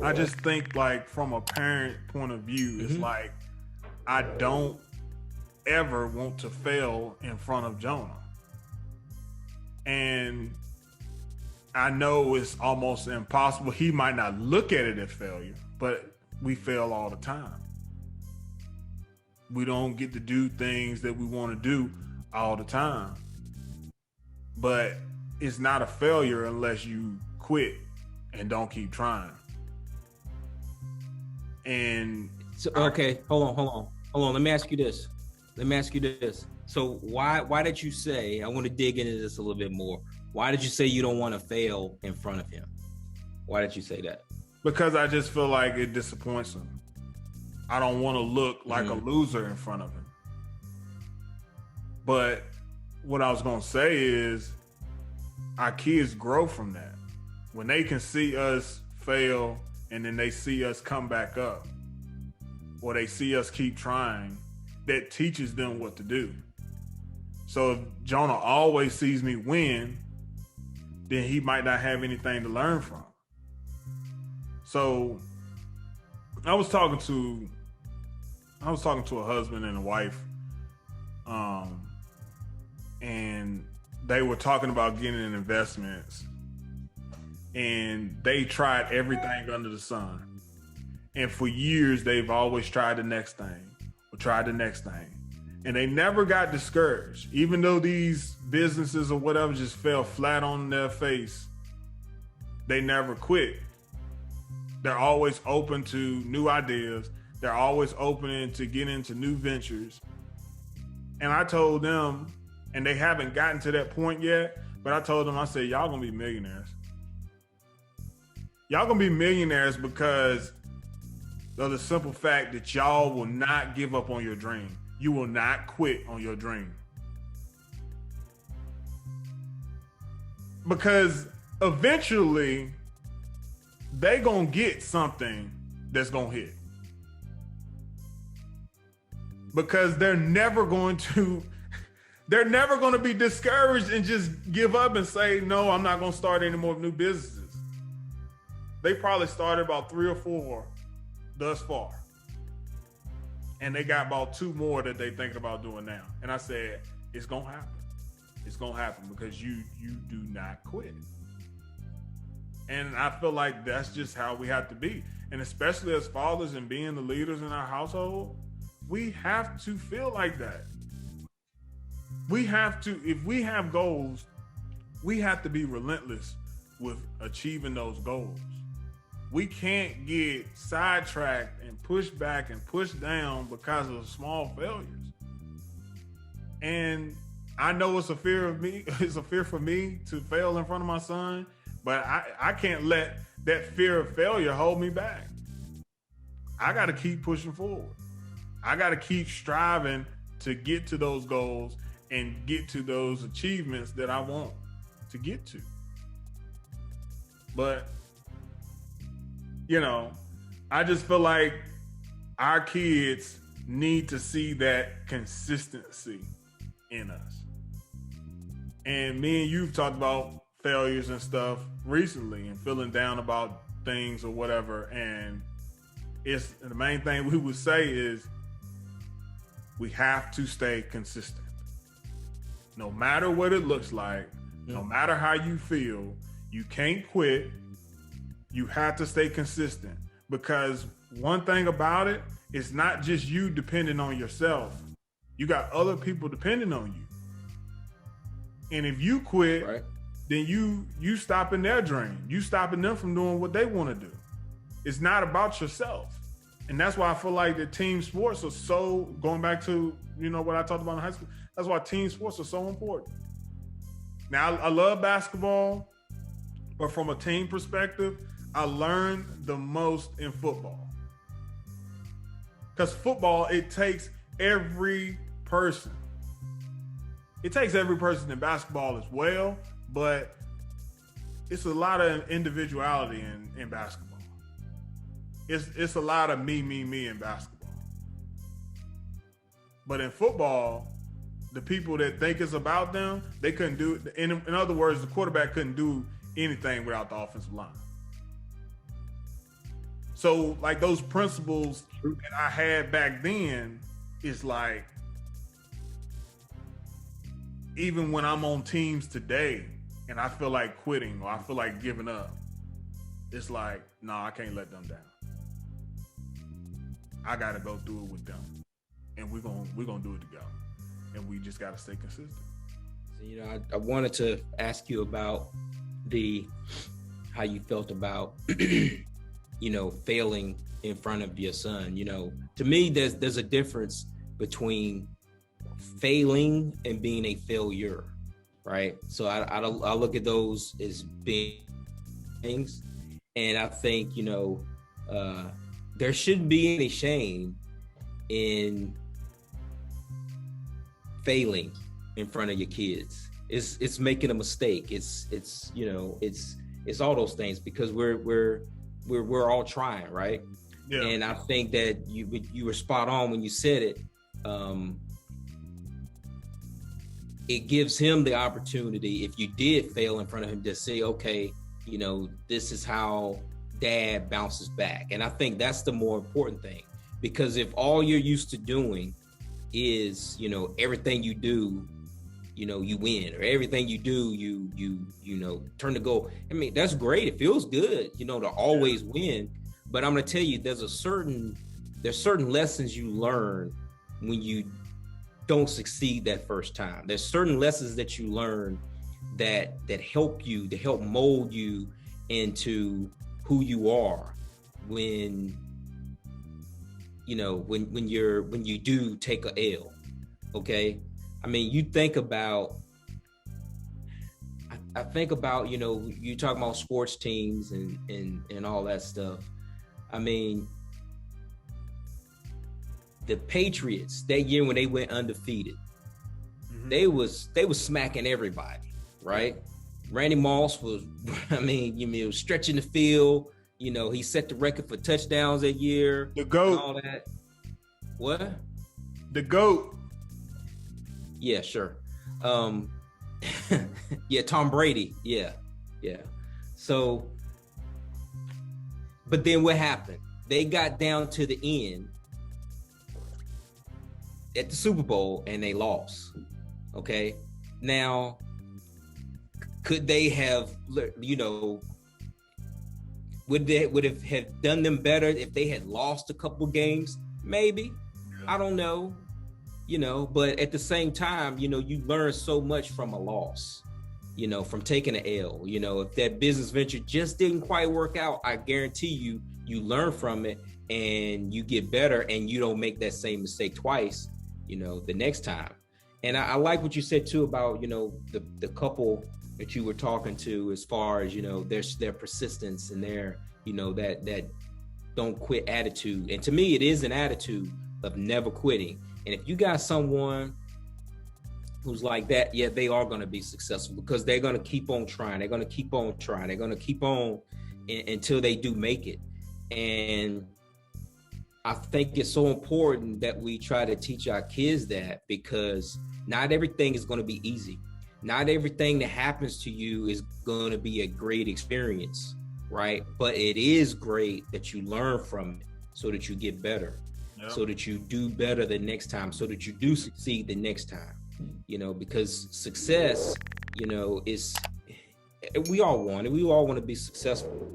I just think like from a parent point of view, it's like I don't ever want to fail in front of Jonah. And I know it's almost impossible. He might not look at it as failure, but we fail all the time. We don't get to do things that we want to do all the time. But it's not a failure unless you quit and don't keep trying. And so, okay, hold on. Let me ask you this. So why did you say, I want to dig into this a little bit more. Why did you say you don't want to fail in front of him? Why did you say that? Because I just feel like it disappoints him. I don't want to look like a loser in front of him. But what I was going to say is our kids grow from that. When they can see us fail and then they see us come back up, or they see us keep trying, that teaches them what to do. So if Jonah always sees me win, then he might not have anything to learn from. So I was talking to a husband and a wife, and they were talking about getting in investments, and they tried everything under the sun. And for years, they've always tried the next thing. And they never got discouraged. Even though these businesses or whatever just fell flat on their face, they never quit. They're always open to new ideas. They're always open to get into new ventures. And I told them, and they haven't gotten to that point yet, but I told them, I said, y'all gonna be millionaires. Y'all gonna be millionaires because of the simple fact that y'all will not give up on your dream. You will not quit on your dream. Because eventually, they gonna get something that's gonna hit. Because they're never going to be discouraged and just give up and say, no, I'm not gonna start any more new businesses. They probably started about 3 or 4 thus far. And they got about 2 more that they thinking about doing now. And I said, it's gonna happen. It's gonna happen because you do not quit. And I feel like that's just how we have to be. And especially as fathers and being the leaders in our household, we have to feel like that. We have to, if we have goals, we have to be relentless with achieving those goals. We can't get sidetracked and pushed back and pushed down because of small failures. And I know it's a fear for me to fail in front of my son, but I can't let that fear of failure hold me back. I got to keep pushing forward. I got to keep striving to get to those goals and get to those achievements that I want to get to. But, you know, I just feel like our kids need to see that consistency in us. And me and you've talked about failures and stuff recently and feeling down about things or whatever. And it's the main thing we would say is we have to stay consistent. No matter what it looks like, no matter how you feel, you can't quit. You have to stay consistent, because one thing about it, it's not just you depending on yourself. You got other people depending on you. And if you quit, right, then you stopping their dream. You stopping them from doing what they want to do. It's not about yourself. And that's why I feel like the team sports are so, going back to, you know, what I talked about in high school, that's why team sports are so important. Now, I love basketball, but from a team perspective, I learned the most in football. Because football, it takes every person. It takes every person in basketball as well, but it's a lot of individuality in basketball. It's a lot of me in basketball. But in football, the people that think it's about them, they couldn't do it. In other words, the quarterback couldn't do anything without the offensive line. So like those principles that I had back then is like, even when I'm on teams today and I feel like quitting or I feel like giving up, it's like, nah, I can't let them down. I gotta go through it with them, and we're gonna do it together, and we just gotta stay consistent. You know, I wanted to ask you about how you felt about you know, failing in front of your son. You know, to me, there's a difference between failing and being a failure, right? So I look at those as being things, and I think, you know, there shouldn't be any shame in failing in front of your kids. It's making a mistake. It's you know, it's all those things, because we're all trying, right? Yeah. And I think that you were spot on when you said it. It gives him the opportunity, if you did fail in front of him, to say, okay, you know, this is how dad bounces back. And I think that's the more important thing, because if all you're used to doing is, you know, everything you do, you know, you win, or everything you do, you know, turn the goal. I mean, that's great. It feels good, you know, to always win. But I'm going to tell you, there's certain lessons you learn when you don't succeed that first time. There's certain lessons that you learn that help you, to help mold you into who you are when, you know, when you do take a L. Okay. I mean, you think about, I think about, you know, you talk about sports teams and all that stuff. I mean, the Patriots that year when they went undefeated, they was smacking everybody, right? Randy Moss was, I mean, you know, stretching the field. You know, he set the record for touchdowns that year. The GOAT. And all that. What? The GOAT. Yeah, sure. Yeah, Tom Brady. Yeah. So, but then what happened? They got down to the end at the Super Bowl and they lost. Okay. Now, could they have, you know, would have done them better if they had lost a couple games? Maybe. Yeah. I don't know. You know, but at the same time, you know, you learn so much from a loss, you know, from taking an L. You know, if that business venture just didn't quite work out, I guarantee you learn from it and you get better and you don't make that same mistake twice, you know, the next time. And I like what you said too about, you know, the couple that you were talking to, as far as, you know, their persistence and their, you know, that don't quit attitude. And to me, it is an attitude of never quitting. And if you got someone who's like that, yeah, they are going to be successful, because they're going to keep on trying. They're going to keep on trying. They're going to keep on until they do make it. And I think it's so important that we try to teach our kids that, because not everything is going to be easy. Not everything that happens to you is going to be a great experience, right? But it is great that you learn from it so that you get better. So that you do better the next time, so that you do succeed the next time, you know, because success, you know, we all want it. We all want to be successful.